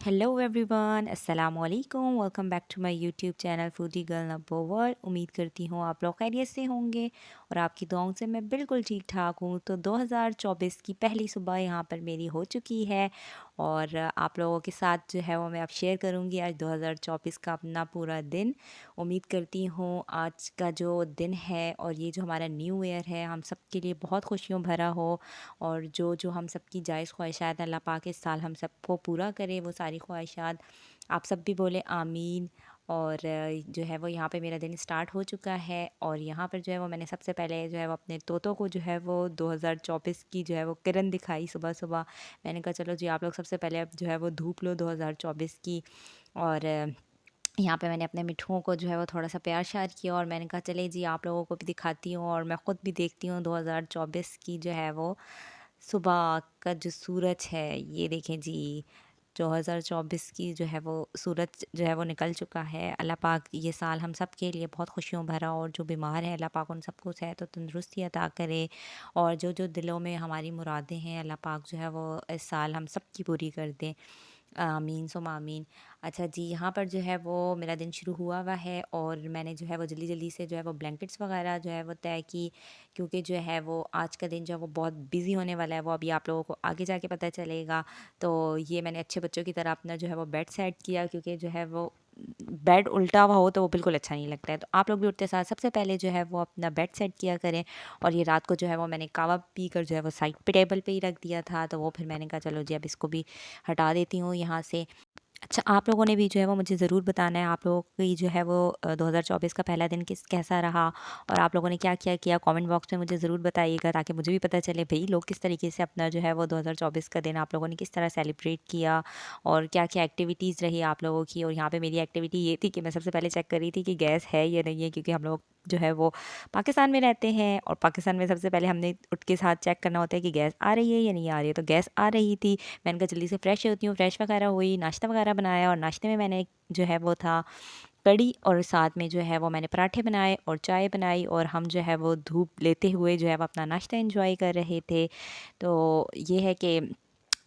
Hello everyone, अस्सलाम वालेकुम। Welcome back to my YouTube channel foodie girl Nabbo world. उम्मीद करती हूँ आप लोग खैरियत से होंगे और आपकी दुआओं से मैं बिल्कुल ठीक ठाक हूँ। तो 2024 की पहली सुबह यहाँ पर मेरी हो चुकी है और आप लोगों के साथ जो है वो मैं अब शेयर करूँगी आज 2024 का अपना पूरा दिन। उम्मीद करती हूँ आज का जो दिन है और ये जो हमारा न्यू ईयर है हम सब के लिए बहुत खुशियों भरा हो और जो जो हम सब की जायज़ ख्वाहिशात हैं अल्लाह पाक इस साल हम सबको पूरा करे वो सारी ख्वाहिशात। आप सब भी बोले आमीन। और जो है वो यहाँ पे मेरा दिन स्टार्ट हो चुका है और यहाँ पर जो है वो मैंने सबसे पहले जो है वो अपने तोतों को जो है वो 2024 की जो है वो किरण दिखाई सुबह सुबह। मैंने कहा चलो जी आप लोग सबसे पहले अब जो है वो धूप लो 2024 की। और यहाँ पे मैंने अपने मिठुओं को जो है वो थोड़ा-सा प्यार श्यार किया और मैंने कहा चलिए जी आप लोगों को भी दिखाती हूँ और मैं ख़ुद भी देखती हूँ 2024 की जो है वो सुबह का जो सूरज है। ये देखें जी 2024 की जो है वो सूरज जो है वो निकल चुका है। अल्लाह पाक ये साल हम सब के लिए बहुत खुशियों भरा और जो बीमार हैं अल्लाह पाक उन सबको सेहत और तंदुरुस्ती अता करे और जो जो दिलों में हमारी मुरादें हैं अल्लाह पाक जो है वो इस साल हम सब की पूरी कर दें। आमीन सुम्मा आमीन। अच्छा जी, यहाँ पर जो है वो मेरा दिन शुरू हुआ हुआ है और मैंने जो है वो जल्दी-जल्दी से जो है वो ब्लैंकेट्स वगैरह जो है वो तय की, क्योंकि जो है वो आज का दिन जो है वो बहुत बिज़ी होने वाला है, वो अभी आप लोगों को आगे जाके पता चलेगा। तो ये मैंने अच्छे बच्चों की तरह अपना जो है वो बेड सेट किया, क्योंकि जो है वो बेड उल्टा हुआ हो तो वो बिल्कुल अच्छा नहीं लगता है। तो आप लोग भी उठते साथ सबसे पहले जो है वो अपना बेड सेट किया करें। और ये रात को जो है वो मैंने कावा पी कर जो है वो साइड पे टेबल पे ही रख दिया था, तो वो फिर मैंने कहा चलो जी अब इसको भी हटा देती हूँ यहाँ से। अच्छा, आप लोगों ने भी जो है वो मुझे ज़रूर बताना है आप लोगों की जो है वो 2024 का पहला दिन कैसा रहा और आप लोगों ने क्या-क्या किया। कमेंट बॉक्स में मुझे ज़रूर बताइएगा ताकि मुझे भी पता चले भई लोग किस तरीके से अपना जो है वो 2024 का दिन आप लोगों ने किस तरह सेलिब्रेट किया और क्या-क्या एक्टिविटीज़ रही आप लोगों की। और यहाँ पे मेरी एक्टिविटी ये थी कि मैं सबसे पहले चेक कर रही थी कि गैस है या नहीं है, क्योंकि हम लोग जो है वो पाकिस्तान में रहते हैं और पाकिस्तान में सबसे पहले हमने उठ के साथ चेक करना होता है कि गैस आ रही है या नहीं आ रही है। तो गैस आ रही थी। मैंने कहा जल्दी से फ्रेश होती हूँ, फ्रेश वगैरह हुई, नाश्ता वगैरह बनाया और नाश्ते में मैंने जो है वो था कढ़ी और साथ में जो है वो मैंने पराठे बनाए और चाय बनाई और हम जो है वो धूप लेते हुए जो है वो अपना नाश्ता एंजॉय कर रहे थे। तो ये है कि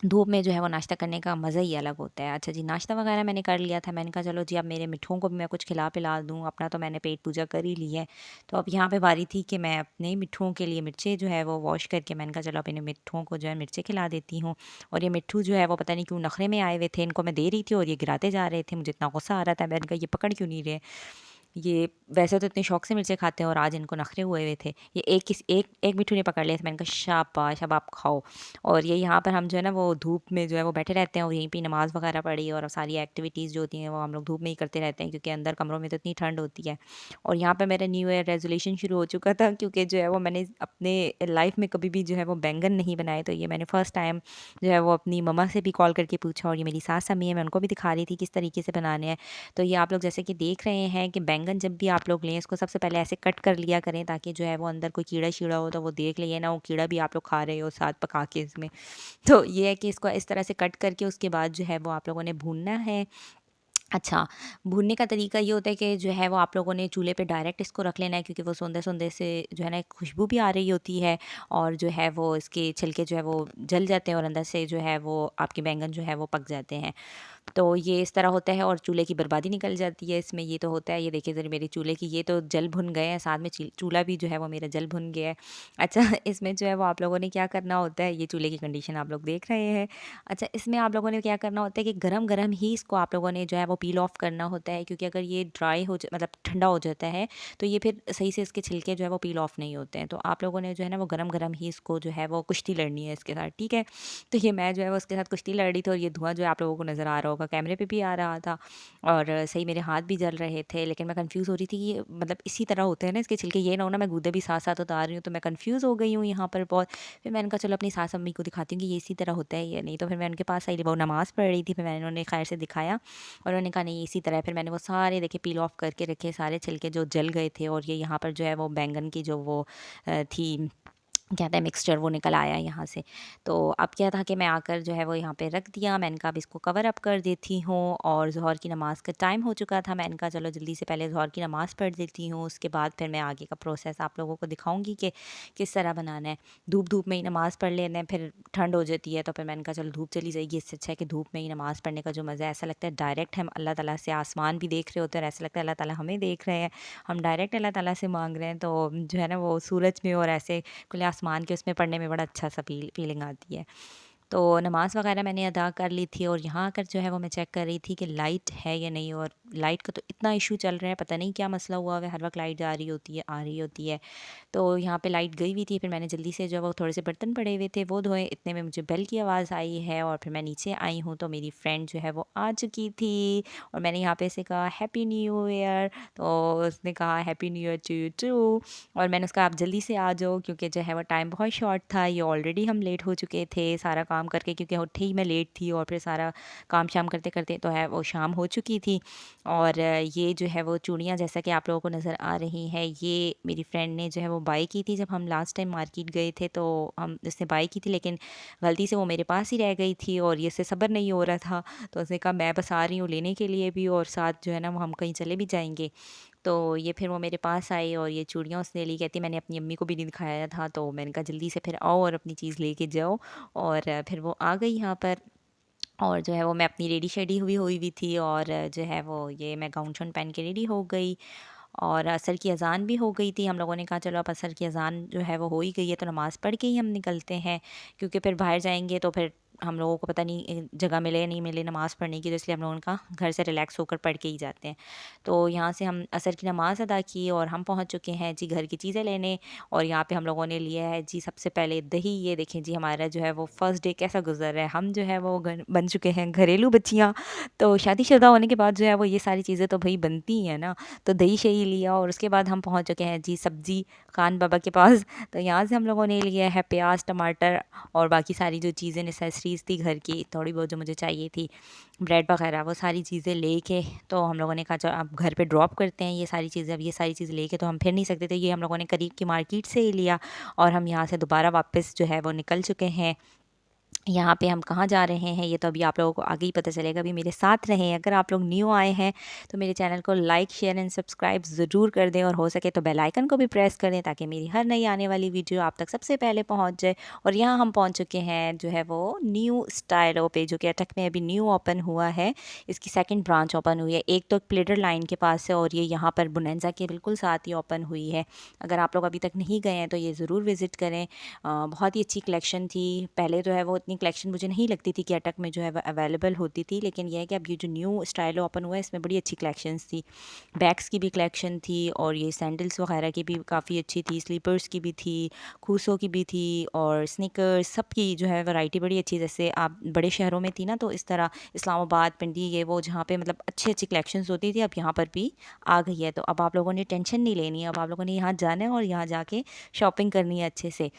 धूप में जो है वो नाश्ता करने का मज़ा ही अलग होता है। अच्छा जी, नाश्ता वगैरह मैंने कर लिया था। मैंने कहा चलो जी अब मेरे मिठुओं को भी मैं कुछ खिला पिला दूँ, अपना तो मैंने पेट पूजा कर ही ली है। तो अब यहाँ पे बारी थी कि मैं अपने मिठुओं के लिए मिर्चें जो है वो वॉश करके मैंने कहा चलो अब इन्हें मिठुओं को जो है मिर्चें खिला देती हूँ। और ये मिट्ठू जो है वो पता नहीं क्यों नखरे में आए हुए थे, इनको मैं दे रही थी और ये गिराते जा रहे थे। मुझे इतना गुस्सा आ रहा था, मैंने कहा ये पकड़ क्यों नहीं रहे। ये वैसे तो इतने शौक से मिर्चें खाते हैं और आज इनको नखरे हुए हुए थे। ये एक मिट्ठू ने पकड़ लिया था। मैंने कहा शाबाश अब आप खाओ। और ये यहाँ पर हम जो है ना वो धूप में जो है वो बैठे रहते हैं और यहीं पे नमाज़ वगैरह पढ़ी और सारी एक्टिविटीज़ जो होती हैं वो हम लोग धूप में ही करते रहते हैं, क्योंकि अंदर कमरों में तो इतनी ठंड होती है। और यहाँ पे मेरा न्यू ईयर रेज़ोल्यूशन शुरू हो चुका था, क्योंकि जो है वो मैंने अपने लाइफ़ में कभी भी जो है वो बैंगन नहीं बनाए। तो ये मैंने फ़र्स्ट टाइम जो है वो अपनी मम्मा से भी कॉल करके पूछा और ये मेरी सास अम्मी है, मैं उनको भी दिखा रही थी किस तरीके से बनाने हैं। तो ये आप लोग जैसे कि देख रहे हैं कि बैंगन जब भी आप लोग लें इसको सबसे पहले ऐसे कट कर लिया करें, ताकि जो है वो अंदर कोई कीड़ा-शीड़ा हो तो वो देख ले, ये ना वो कीड़ा भी आप लोग खा रहे हो साथ पका के इसमें। तो ये है कि इसको इस तरह से कट करके उसके बाद जो है वो आप लोगों ने भूनना है। अच्छा, भूनने का तरीका ये होता है कि जो है वो आप लोगों ने चूल्हे पे डायरेक्ट इसको रख लेना है, क्योंकि वो सोंदे-सोंदे से जो है ना एक खुशबू भी आ रही होती है और जो है वो इसके छिलके जो है वो जल जाते हैं और अंदर से जो है वो आपके बैंगन जो है वो पक जाते हैं। तो ये इस तरह होता है और चूल्हे की बर्बादी निकल जाती है इसमें, ये तो होता है। ये देखिए ज़रा मेरे चूल्हे की ये तो जल भुन गए हैं, साथ में चूल्हा भी जो है वो मेरा जल भुन गया है। अच्छा इसमें जो है वो आप लोगों ने क्या करना होता है, ये चूल्हे की कंडीशन आप लोग देख रहे हैं। अच्छा, इसमें आप लोगों ने क्या करना होता है कि गरम-गरम ही इसको आप लोगों ने जो है वो पील ऑफ करना होता है, क्योंकि अगर ये ड्राई हो मतलब ठंडा हो जाता है तो ये फिर सही से इसके छिलके जो है वो पील ऑफ नहीं होते हैं। तो आप लोगों ने जो है ना वो गरम-गरम ही इसको जो है वो कुश्ती लड़नी है इसके साथ, ठीक है? तो ये मैं जो है वो उसके साथ कुश्ती लड़ रही थी और ये धुआँ जो है आप लोगों को नज़र आ रहा होगा कैमरे पे भी आ रहा था और सही मेरे हाथ भी जल रहे थे। लेकिन मैं कन्फ्यूज़ हो रही थी कि मतलब इसी तरह होते हैं ना इसके छिलके, ये ना हो ना मैं गूदे भी साथ-साथ उतार रही हूँ, तो मैं कन्फ्यूज़ हो गई हूँ यहाँ पर बहुत। फिर मैंने कहा चलो अपनी सास अम्मी को दिखाती हूँ कि ये इसी तरह होता है या नहीं। तो फिर मैं उनके पास आई, वो नमाज़ पढ़ रही थी, फिर मैंने उन्हें खैर से दिखाया और उन्होंने कहा नहीं इसी तरह है। फिर मैंने वो सारे देखिए पील ऑफ करके रखे सारे छिलके जो जल गए थे और ये यहाँ पर जो है वो बैंगन की जो वो थी कहते हैं मिक्सचर वो निकल आया यहाँ से। तो अब क्या था कि मैं आकर जो है वो यहाँ पे रख दिया। मैंने कहा अब इसको कवर अप कर देती हूँ और ज़ोहर की नमाज़ का टाइम हो चुका था। मैंने कहा चलो जल्दी से पहले ज़ोहर की नमाज़ पढ़ देती हूँ, उसके बाद फिर मैं आगे का प्रोसेस आप लोगों को दिखाऊँगी कि किस तरह बनाना है। धूप में ही नमाज़ पढ़ लेते हैं, फिर ठंड हो जाती है, तो फिर मैंने कहा चलो धूप चली जाएगी, इससे अच्छा है कि धूप में ही नमाज़ पढ़ने का जो मज़ा है, ऐसा लगता है डायरेक्ट हम अल्लाह ताला से आसमान भी देख रहे होते हैं और ऐसा लगता है अल्लाह ताला हमें देख रहे हैं, हम डायरेक्ट अल्लाह ताला से मांग रहे हैं। तो जो है ना वो सूरज में और ऐसे खुले आसमान के उसमें पढ़ने में बड़ा अच्छा सा फीलिंग आती है। तो नमाज़ वग़ैरह मैंने अदा कर ली थी और यहाँ आकर जो है वो मैं चेक कर रही थी कि लाइट है या नहीं, और लाइट का तो इतना इशू चल रहा है, पता नहीं क्या मसला हुआ है, हर वक्त लाइट जा रही होती है, आ रही होती है। तो यहाँ पे लाइट गई हुई थी, फिर मैंने जल्दी से जो है वो थोड़े से बर्तन पड़े हुए थे वो धोए, इतने में मुझे बेल की आवाज़ आई है और फिर मैं नीचे आई हूँ तो मेरी फ्रेंड जो है वो आ चुकी थी और मैंने यहाँ पे से कहा हैप्पी न्यू ईयर, तो उसने कहा happy new year to you too. और मैंने उसका आप जल्दी से आ जाओ क्योंकि जो है वो टाइम बहुत शॉर्ट था, ये ऑलरेडी हम लेट हो चुके थे सारा काम करके, क्योंकि उठी ही मैं लेट थी और फिर सारा काम शाम करते करते तो है वो शाम हो चुकी थी। और ये जो है वो चूड़ियाँ जैसा कि आप लोगों को नज़र आ रही हैं, ये मेरी फ्रेंड ने जो है वो बाई की थी जब हम लास्ट टाइम मार्केट गए थे, तो हम उसने बाई की थी लेकिन गलती से वो मेरे पास ही रह गई थी और ये से सब्र नहीं हो रहा था, तो उसने कहा मैं बस आ रही हूँ लेने के लिए भी और साथ जो है ना वो हम कहीं चले भी जाएंगे। तो ये फिर वो मेरे पास आई और ये चूड़ियाँ उसने ली, कहती मैंने अपनी अम्मी को भी नहीं दिखाया था, तो मैंने कहा जल्दी से फिर आओ और अपनी चीज़ लेके जाओ। और फिर वो आ गई यहाँ पर और जो है वो मैं अपनी रेडी शेडी हुई थी और जो है वो ये मैं गाउन शाउन पहन के रेडी हो गई और असर की अज़ान भी हो गई थी। हम लोगों ने कहा चलो अब असर की अज़ान जो है वो हो ही गई है तो नमाज़ पढ़ के ही हम निकलते हैं, क्योंकि फिर बाहर जाएंगे तो फिर हम लोगों को पता नहीं जगह मिले या नहीं मिले नमाज़ पढ़ने की, तो इसलिए हम लोगों ने कहा घर से रिलैक्स होकर पढ़ के ही जाते हैं। तो यहाँ से हम असर की नमाज़ अदा की और हम पहुँच चुके हैं जी घर की चीज़ें लेने। और यहाँ पे हम लोगों ने लिया है जी सबसे पहले दही, ये देखें जी हमारा जो है वो फर्स्ट डे कैसा गुजर रहा है। हम जो है वो बन चुके हैं घरेलू बच्चियाँ, तो शादीशुदा होने के बाद जो है वो ये सारी चीज़ें तो भाई बनती ही हैं ना। तो दही शही लिया और उसके बाद हम पहुँच चुके हैं जी सब्ज़ी खान बाबा के पास। तो यहाँ से हम लोगों ने लिया है प्याज टमाटर और बाकी सारी जो चीज़ें नेसेसरीज़ थी घर की, थोड़ी बहुत जो मुझे चाहिए थी, ब्रेड वगैरह, वो सारी चीज़ें लेके तो हम लोगों ने कहा चलो अब घर पे ड्रॉप करते हैं ये सारी चीज़ें। अब ये सारी चीज़ें लेके तो हम फिर नहीं सकते थे, ये हम लोगों ने करीब की मार्केट से ही लिया और हम यहाँ से दोबारा वापस जो है वो निकल चुके हैं। यहाँ पे हम कहाँ जा रहे हैं ये तो अभी आप लोगों को आगे ही पता चलेगा, अभी मेरे साथ रहें। अगर आप लोग न्यू आए हैं तो मेरे चैनल को लाइक शेयर एंड सब्सक्राइब ज़रूर कर दें और हो सके तो बेल आइकन को भी प्रेस कर दें ताकि मेरी हर नई आने वाली वीडियो आप तक सबसे पहले पहुँच जाए। और यहाँ हम पहुँच चुके हैं जो है वो न्यू स्टाइलो पे, जो कि अटक में अभी न्यू ओपन हुआ है। इसकी सेकेंड ब्रांच ओपन हुई है, एक तो प्लेटर लाइन के पास है और ये यहाँ पर बुनेंजा के बिल्कुल साथ ही ओपन हुई है। अगर आप लोग अभी तक नहीं गए हैं तो ये ज़रूर विज़िट करें। बहुत ही अच्छी कलेक्शन थी। पहले जो है वो इतनी कलेक्शन मुझे नहीं लगती थी कि अटक में जो है वो अवेलेबल होती थी, लेकिन यह है कि अब ये जो न्यू स्टाइल ओपन हुआ है इसमें बड़ी अच्छी कलेक्शंस थी। बैग्स की भी कलेक्शन थी और ये सैंडल्स वगैरह की भी काफ़ी अच्छी थी, स्लीपर्स की भी थी, खूसों की भी थी और स्निकर्स सब की जो है वैरायटी बड़ी अच्छी। जैसे आप बड़े शहरों में थी ना तो इस तरह इस्लामाबाद पिंडी ये वो जहाँ पे मतलब अच्छी अच्छी कलेक्शंस होती थी, अब यहाँ पर भी आ गई है। तो अब आप लोगों ने टेंशन नहीं लेनी है, अब आप लोगों ने यहाँ जाना है और यहाँ जाके शॉपिंग करनी है अच्छे से।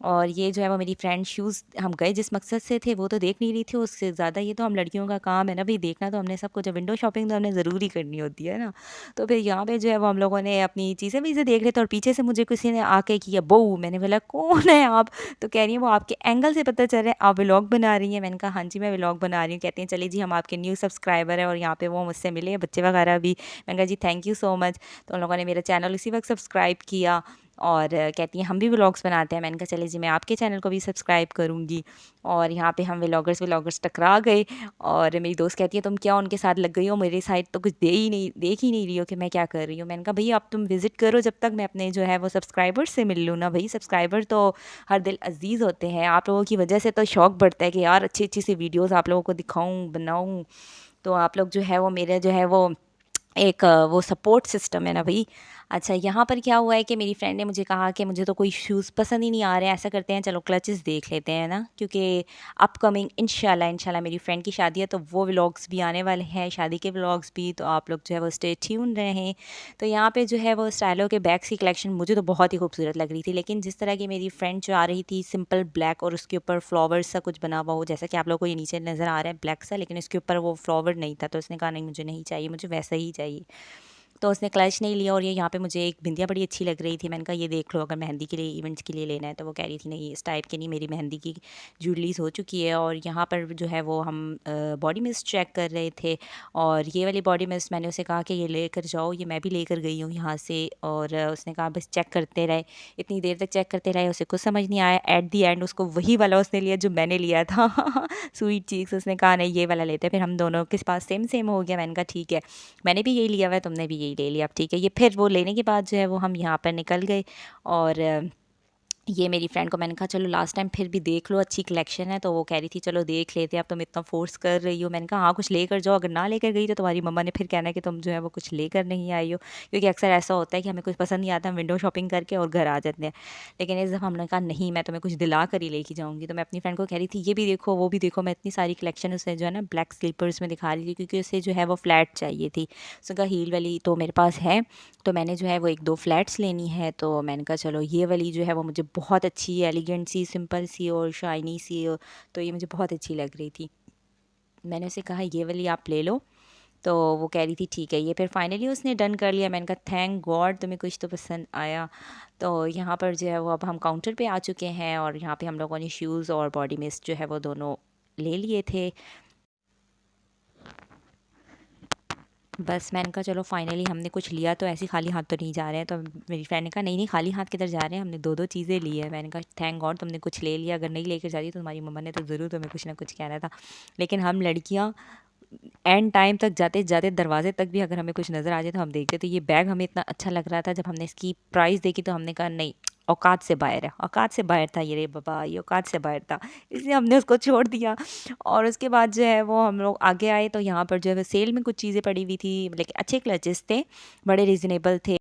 और ये जो है वो मेरी फ्रेंड शूज़, हम गए जिस मकसद से थे वो तो देख नहीं रही थी, उससे ज़्यादा ये तो हम लड़कियों का काम है ना भाई देखना, तो हमने सबको जब विंडो शॉपिंग तो हमने ज़रूरी करनी होती है ना। तो फिर यहाँ पे जो है वो हम लोगों ने अपनी चीज़ें भी देख रहे थे और पीछे से मुझे किसी ने आके किया बहू, मैंने बोला कौन है आप? तो कह रही है वो आपके एंगल से पता चल रहा है आप व्लॉग बना रही हैं। मैंने कहा हाँ जी मैं व्लॉग बना रही हूँ। कहती हैं चलिए जी हम आपके न्यू सब्सक्राइबर हैं और यहाँ पे वो मुझसे मिले बच्चे वगैरह भी। मैंने कहा जी थैंक यू सो मच। तो उन लोगों ने मेरा चैनल उसी वक्त सब्सक्राइब किया और कहती हैं हम भी व्लॉग्स बनाते हैं। मैंने कहा चलिए जी मैं आपके चैनल को भी सब्सक्राइब करूँगी। और यहाँ पे हम व्लॉगर्स टकरा गए और मेरी दोस्त कहती है तुम क्या उनके साथ लग गई हो, मेरे साइड तो कुछ देख ही नहीं रही हो कि मैं क्या कर रही हूँ। मैंने कहा भई अब तुम विज़िट करो जब तक मैं अपने जो है वो सब्सक्राइबर्स से मिल लूँ ना। भाई सब्सक्राइबर तो हर दिल अजीज़ होते हैं, आप लोगों की वजह से तो शौक़ बढ़ता है कि यार अच्छी अच्छी सी वीडियोज़ आप लोगों को दिखाऊँ बनाऊँ। तो आप लोग जो है वो मेरे जो है वो एक वो सपोर्ट सिस्टम है ना भई। अच्छा यहाँ पर क्या हुआ है कि मेरी फ्रेंड ने मुझे कहा कि मुझे तो कोई शूज़ पसंद ही नहीं आ रहे हैं, ऐसा करते हैं चलो क्लचेस देख लेते हैं ना, क्योंकि अपकमिंग इंशाल्लाह मेरी फ्रेंड की शादी है तो वो व्लॉग्स भी आने वाले हैं, शादी के व्लॉग्स भी, तो आप लोग जो है वो स्टे ट्यून रहें। तो यहाँ पे जो है वो स्टाइलो के बैग्स की कलेक्शन मुझे तो बहुत ही खूबसूरत लग रही थी, लेकिन जिस तरह की मेरी फ्रेंड जो आ रही थी सिंपल ब्लैक और उसके ऊपर फ्लावर्स सा कुछ बना हुआ हो, जैसा कि आप लोग को ये नीचे नज़र आ रहा है ब्लैक सा, लेकिन इसके ऊपर वो फ्लावर नहीं था, तो उसने कहा नहीं मुझे नहीं चाहिए, मुझे वैसा ही चाहिए। तो उसने क्लच नहीं लिया। और ये यहाँ पे मुझे एक बिंदिया बड़ी अच्छी लग रही थी, मैंने कहा ये देख लो अगर मेहंदी के लिए, इवेंट्स के लिए लेना है। तो वो कह रही थी नहीं इस टाइप की नहीं, मेरी मेहंदी की ज्वेलरीज हो चुकी है। और यहाँ पर जो है वो हम बॉडी मिस्ट चेक कर रहे थे, और ये वाली बॉडी मिस्ट मैंने उसे कहा कि ये लेकर जाओ, ये मैं भी लेकर गई हूँ यहाँ से। और उसने कहा बस चेक करते रहे, इतनी देर तक चेक करते रहे, उसे कुछ समझ नहीं आया। एट दी एंड उसको वही वाला उसने लिया जो मैंने लिया था स्वीट चीक्स। उसने कहा नहीं ये वाला लेते हैं। फिर हम दोनों के पास सेम सेम हो गया। मैंने कहा ठीक है, मैंने भी यही लिया हुआ है, तुमने भी यही ले लिया, अब ठीक है। ये फिर वो लेने के बाद जो है वो हम यहाँ पर निकल गए। और ये मेरी फ्रेंड को मैंने कहा चलो लास्ट टाइम फिर भी देख लो, अच्छी कलेक्शन है। तो वो कह रही थी चलो देख लेते हैं, अब तुम इतना फोर्स कर रही हो। मैंने कहा हाँ कुछ लेकर जाओ, अगर ना लेकर गई तो तुम्हारी मम्मा ने फिर कहना है कि तुम जो है वो कुछ लेकर नहीं आई हो। क्योंकि अक्सर ऐसा होता है कि हमें कुछ पसंद नहीं आता, हम विंडो शॉपिंग करके और घर आ जाते हैं। लेकिन इस दफ़ा हमने कहा नहीं, मैं तुम्हें कुछ दिला कर ही लेके जाऊँगी। तो मैं अपनी फ्रेंड को कह रही थी ये भी देखो वो भी देखो। मैं इतनी सारी कलेक्शन उसे जो है ना ब्लैक स्लीपर्स में दिखा रही थी, क्योंकि उसे जो है वो फ्लैट चाहिए थी। उसने कहा हील वाली तो मेरे पास है, तो मैंने जो है वो एक दो फ्लैट्स लेनी है। तो मैंने कहा चलो ये वाली जो है वो मुझे बहुत अच्छी, एलिगेंट सी, सिंपल सी और शाइनी सी, तो ये मुझे बहुत अच्छी लग रही थी। मैंने उसे कहा ये वाली आप ले लो। तो वो कह रही थी ठीक है। ये फिर फाइनली उसने डन कर लिया। मैंने कहा थैंक गॉड तुम्हें कुछ तो पसंद आया। तो यहाँ पर जो है वो अब हम काउंटर पे आ चुके हैं, और यहाँ पे हम लोगों ने शूज़ और बॉडी मिस्ट जो है वो दोनों ले लिए थे। बस मैंने कहा चलो फाइनली हमने कुछ लिया, तो ऐसे खाली हाथ तो नहीं जा रहे हैं। तो मेरी फ्रेंड ने कहा नहीं नहीं खाली हाथ किधर जा रहे हैं, हमने दो दो चीज़ें ली है। मैंने कहा थैंक गॉड तुमने कुछ ले लिया, अगर नहीं लेकर जाती तो तुम्हारी मम्मा ने तो ज़रूर तुम्हें कुछ ना कुछ कहना था। लेकिन हम लड़कियाँ एंड टाइम तक जाते जाते दरवाजे तक भी अगर हमें कुछ नज़र आ जाए तो हम देखते। तो ये बैग हमें इतना अच्छा लग रहा था, जब हमने इसकी प्राइस देखी तो हमने कहा नहीं औकात से बाहर है, औकात से बाहर था ये रे बाबा, ये औकात से बाहर था, इसलिए हमने उसको छोड़ दिया। और उसके बाद जो है वो हम लोग आगे आए, तो यहाँ पर जो है सेल में कुछ चीज़ें पड़ी हुई थी, लेकिन अच्छे क्लचेस थे, बड़े रिजनेबल थे।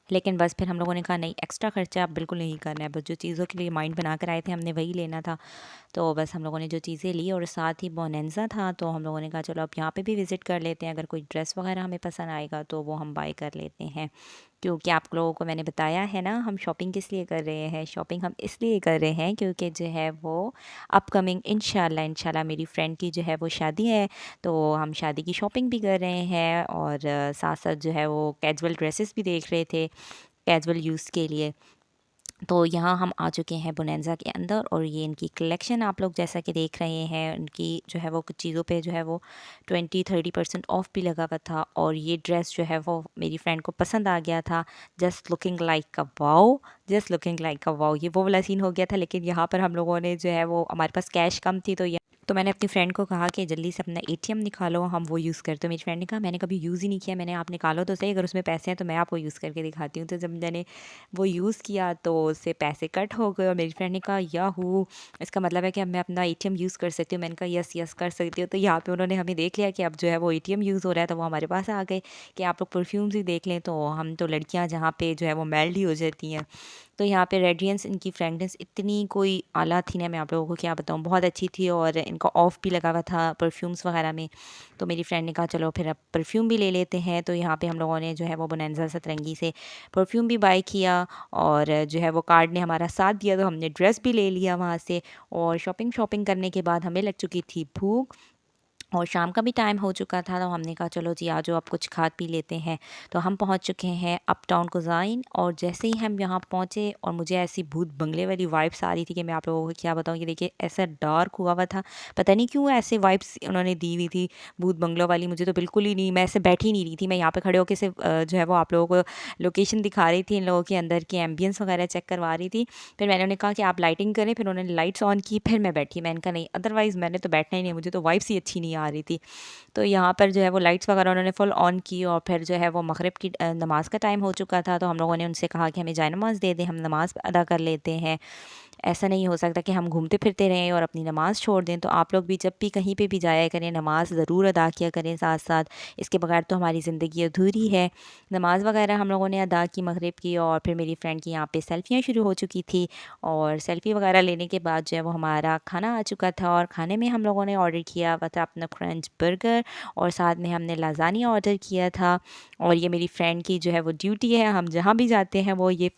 लेकिन बस फिर हम लोगों ने कहा नहीं एक्स्ट्रा खर्चा आप बिल्कुल नहीं करना है, बस जो चीज़ों के लिए माइंड बना कर आए थे हमने वही लेना था। तो बस हम लोगों ने जो चीज़ें ली, और साथ ही बोनेंजा था, तो हम लोगों ने कहा चलो अब यहाँ पे भी विज़िट कर लेते हैं, अगर कोई ड्रेस वगैरह हमें पसंद आएगा तो वो हम बाय कर लेते हैं। क्योंकि आप लोगों को मैंने बताया है ना हम शॉपिंग किस लिए कर रहे हैं, शॉपिंग हम इसलिए कर रहे हैं क्योंकि जो है वो अपकमिंग इंशाल्लाह इंशाल्लाह मेरी फ्रेंड की जो है वो शादी है, तो हम शादी की शॉपिंग भी कर रहे हैं। और साथ साथ जो है वो कैजुअल ड्रेसेस भी देख रहे थे कैजुअल यूज़ के लिए। तो यहाँ हम आ चुके हैं बोनेंजा के अंदर, और ये इनकी कलेक्शन आप लोग जैसा कि देख रहे हैं, इनकी जो है वो कुछ चीज़ों पे जो है वो 20-30% ऑफ भी लगा हुआ था। और ये ड्रेस जो है वो मेरी फ्रेंड को पसंद आ गया था। Just looking like a wow, just looking like a wow, ये वो वाला सीन हो गया था। लेकिन यहाँ पर हम लोगों ने जो है वो हमारे पास कैश कम थी, तो मैंने अपनी फ्रेंड को कहा कि जल्दी से अपना एटीएम निकालो हम वो यूज़ करते। तो मेरी फ्रेंड ने कहा मैंने कभी यूज़ ही नहीं किया, मैंने आप निकालो तो सही, अगर उसमें पैसे हैं तो मैं आपको यूज़ करके दिखाती हूँ। तो जब मैंने वो यूज़ किया तो उससे पैसे कट हो गए, और मेरी फ्रेंड ने कहा याहू इसका मतलब है कि अब मैं अपना एटीएम यूज़ कर सकती हूँ। मैंने कहा यस यस कर सकती हूँ। तो यहाँ पे उन्होंने हमें देख लिया कि अब जो है वो एटीएम यूज़ हो रहा है, तो वो हमारे पास आ गए कि आप लोग परफ्यूम्स ही देख लें। तो हम तो लड़कियाँ जहाँ पे जो है वो मेल्ट ही हो जाती हैं। तो यहाँ पे रेडियंस इनकी फ्रेगनेंस इतनी कोई आला थी ना, मैं आप लोगों को क्या बताऊँ, बहुत अच्छी थी। और इनका ऑफ भी लगा हुआ था परफ्यूम्स वगैरह में। तो मेरी फ्रेंड ने कहा चलो फिर अब परफ्यूम भी ले लेते हैं। तो यहाँ पे हम लोगों ने जो है वो बोनेंजा सतरंगी से परफ्यूम भी बाय किया, और जो है वो कार्ड ने हमारा साथ दिया, तो हमने ड्रेस भी ले लिया वहाँ से। और शॉपिंग शॉपिंग करने के बाद हमें लग चुकी थी भूख, और शाम का भी टाइम हो चुका था। तो हमने कहा चलो जी आज आप कुछ खा पी लेते हैं। तो हम पहुंच चुके हैं अप टाउन कुज़ाइन, और जैसे ही हम यहाँ पहुँचे और मुझे ऐसी भूत बंगले वाली वाइब्स आ रही थी कि मैं आप लोगों को क्या बताऊँ। ये देखिए ऐसा डार्क हुआ हुआ था, पता नहीं क्यों ऐसे वाइब्स उन्होंने दी हुई थी भूत बंगलों वाली, मुझे तो बिल्कुल ही नहीं, मैं ऐसे बैठी ही नहीं रही थी। मैं यहाँ पे खड़े होकर सिर्फ जो है वो आप लोगों को लोकेशन दिखा रही थी, इन लोगों के अंदर की एम्बियंस वगैरह चेक करवा रही थी। फिर मैंने उन्हें कहा कि आप लाइटिंग करें, फिर उन्होंने लाइट्स ऑन की, फिर मैं बैठी। मैंने कहा नहीं अदरवाइज़ मैंने तो बैठना ही नहीं, मुझे तो वाइब्स ही अच्छी नहीं आ रही थी। तो यहाँ पर जो है वो लाइट्स वगैरह उन्होंने फुल ऑन की, और फिर जो है वो मगरिब की नमाज़ का टाइम हो चुका था। तो हम लोगों ने उनसे कहा कि हमें जाए नमाज़ दे दें, हम नमाज़ अदा कर लेते हैं। ऐसा नहीं हो सकता कि हम घूमते फिरते रहें और अपनी नमाज़ छोड़ दें। तो आप लोग भी जब भी कहीं पे भी जाया करें, नमाज़ ज़रूर अदा किया करें साथ साथ, इसके बगैर तो हमारी ज़िंदगी अधूरी है। नमाज़ वगैरह हम लोगों ने अदा की मगरिब की, और फिर मेरी फ्रेंड की यहाँ पे सेल्फ़ियाँ शुरू हो चुकी थी। और सेल्फ़ी वगैरह लेने के बाद जो है वो हमारा खाना आ चुका था, और खाने में हम लोगों ने ऑर्डर किया हुआ था अपना क्रंच बर्गर, और साथ में हमने लाज़ानिया ऑर्डर किया था। और ये मेरी फ्रेंड की जो है वो ड्यूटी है, हम जहाँ भी जाते हैं वो ये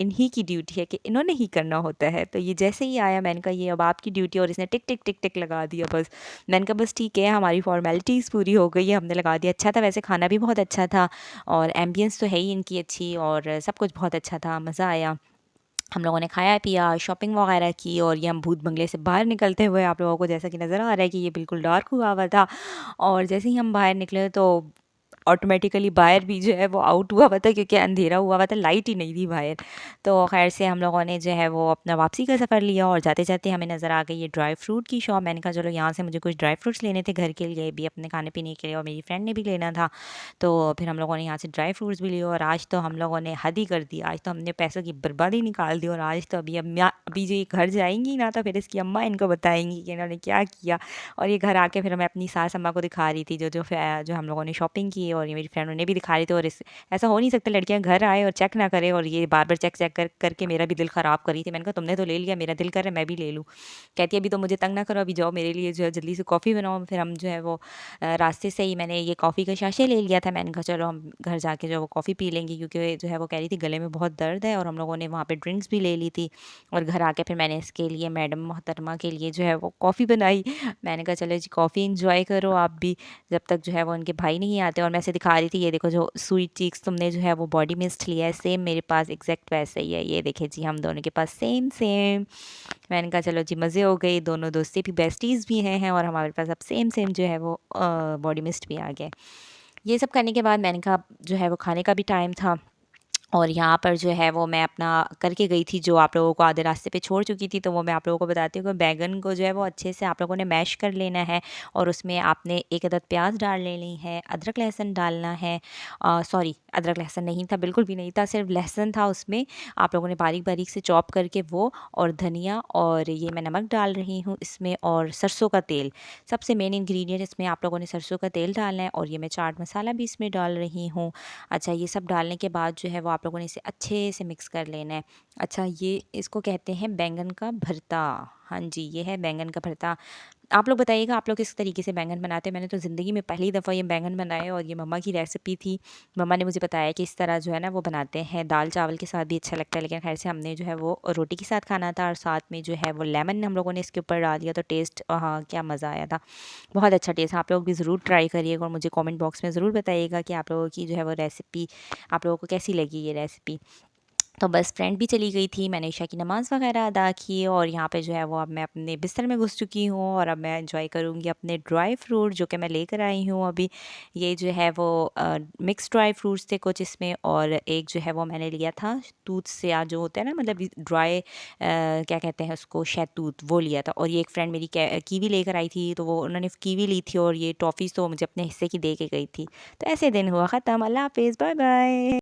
इन्हीं की ड्यूटी है कि इन्होंने ही करना होता है। तो ये जैसे ही आया मैंने कहा ये अब आपकी ड्यूटी, और इसने टिक टिक टिक टिक लगा दिया बस। मैंने कहा बस ठीक है, हमारी फॉर्मेलिटीज़ पूरी हो गई है, हमने लगा दिया। अच्छा था वैसे, खाना भी बहुत अच्छा था और एम्बियंस तो है ही इनकी अच्छी, और सब कुछ बहुत अच्छा था, मज़ा आया। हम लोगों ने खाया पिया, शॉपिंग वगैरह की, और ये हम भूत बंगले से बाहर निकलते हुए आप लोगों को जैसा कि नज़र आ रहा है कि ये बिल्कुल डार्क हुआ हुआ था, और जैसे ही हम बाहर निकले तो ऑटोमेटिकली बाहर भी जो है वो आउट हुआ हुआ था, क्योंकि अंधेरा हुआ हुआ था, लाइट ही नहीं थी बाहर। तो खैर से हम लोगों ने जो है वो अपना वापसी का सफ़र लिया, और जाते जाते हमें नज़र आ गई ये ड्राई फ्रूट की शॉप। मैंने कहा चलो यहाँ से मुझे कुछ ड्राई फ्रूट्स लेने थे घर के लिए भी, अपने खाने पीने के लिए, और मेरी फ्रेंड ने भी लेना था। तो फिर हम लोगों ने यहाँ से ड्राई फ्रूट्स भी लिए, और आज तो हम लोगों ने हद ही कर दी, आज तो हमने पैसों की बर्बादी निकाल दी। और आज तो अभी अम्मा, अभी जो ये घर जाएंगी ना, तो फिर इसकी अम्मा इनको बताएंगी कि इन्होंने क्या किया। और ये घर आके फिर मैं अपनी सास अम्मा को दिखा रही थी जो हम लोगों ने शॉपिंग की, और ये मेरी फ्रेंड उन्हें भी दिखा रही थी। और ऐसा हो नहीं सकता लड़कियां घर आए और चेक ना करें, और ये बार बार चेक चेक करके मेरा भी दिल ख़राब करी थी। मैंने कहा तुमने तो ले लिया, मेरा दिल कर रहा है मैं भी ले लूँ। कहती है अभी तो मुझे तंग ना करो, अभी जाओ मेरे लिए जो है जल्दी से कॉफ़ी बनाओ। फिर हम जो है वो रास्ते से ही मैंने ये कॉफ़ी का शाशे ले लिया था। मैंने कहा चलो हम घर जाके जो है वो कॉफ़ी पी लेंगे, क्योंकि जो है वो कह रही थी गले में बहुत दर्द है। और हम लोगों ने वहाँ पे ड्रिंक्स भी ले ली थी, और घर आके फिर मैंने इसके लिए, मैडम मोहतरमा के लिए जो है वो कॉफ़ी बनाई। मैंने कहा चलो जी कॉफ़ी इंजॉय करो आप भी, जब तक जो है वो उनके भाई नहीं आते। और मैं ऐसे दिखा रही थी, ये देखो जो स्वीट चीक्स तुमने जो है वो बॉडी मिस्ट लिया है, सेम मेरे पास एग्जैक्ट वैसे ही है। ये देखे जी हम दोनों के पास सेम सेम। मैंने कहा चलो जी मज़े हो गए, दोनों दोस्ती भी बेस्टीज़ भी हैं और हमारे पास अब सेम सेम जो है वो बॉडी मिस्ट भी आ गया। ये सब करने के बाद मैंने कहा जो है वो खाने का भी टाइम था, और यहाँ पर जो है वो मैं अपना करके गई थी, जो आप लोगों को आधे रास्ते पे छोड़ चुकी थी। तो वो मैं आप लोगों को बताती हूँ कि बैंगन को जो है वो अच्छे से आप लोगों ने मैश कर लेना है, और उसमें आपने एक अदद प्याज डाल लेनी है, अदरक लहसुन डालना है। सॉरी, अदरक लहसुन नहीं था, बिल्कुल भी नहीं था, सिर्फ लहसुन था उसमें। आप लोगों ने बारीक बारीक से चॉप करके वो, और धनिया, और ये मैं नमक डाल रही हूँ इसमें, और सरसों का तेल सबसे मेन इंग्रेडिएंट इसमें आप लोगों ने सरसों का तेल डालना है, और ये मैं चाट मसाला भी इसमें डाल रही हूँ। अच्छा, ये सब डालने के बाद जो है वो आप लोगों ने इसे अच्छे से मिक्स कर लेना है। अच्छा, ये इसको कहते हैं बैंगन का भरता। हाँ जी, ये है बैंगन का भरता। आप लोग बताइएगा आप लोग किस तरीके से बैंगन बनाते हैं। मैंने तो ज़िंदगी में पहली दफ़ा ये बैंगन बनाए, और ये मम्मा की रेसिपी थी। मम्मा ने मुझे बताया कि इस तरह जो है ना वो बनाते हैं, दाल चावल के साथ भी अच्छा लगता है, लेकिन खैर से हमने जो है वो रोटी के साथ खाना था, और साथ में जो है वो लेमन हम लोगों ने इसके ऊपर डाल दिया, तो टेस्ट, हाँ क्या मज़ा आया था, बहुत अच्छा टेस्ट। आप लोग भी ज़रूर ट्राई करिएगा, और मुझे कमेंट बॉक्स में ज़रूर बताइएगा कि आप लोगों की जो है वो रेसिपी, आप लोगों को कैसी लगी ये रेसिपी। तो बस फ्रेंड भी चली गई थी, मैंने ईशा की नमाज़ वगैरह अदा की, और यहाँ पे जो है वो अब मैं अपने बिस्तर में घुस चुकी हूँ, और अब मैं एंजॉय करूँगी अपने ड्राई फ्रूट जो कि मैं लेकर आई हूँ अभी। ये जो है वो मिक्स ड्राई फ्रूट्स थे कुछ इसमें, और एक जो है वो मैंने लिया था तूत से, जो होता है ना, मतलब ड्राई क्या कहते हैं उसको, शहतूत, वो लिया था। और ये एक फ्रेंड मेरी कीवी लेकर आई थी, तो वो उन्होंने कीवी ली थी, और ये टॉफ़ीज़ तो वो मुझे अपने हिस्से की दे के गई थी। तो ऐसे दिन हुआ ख़त्म। अल्लाह हाफ़िज़, बाय बाय।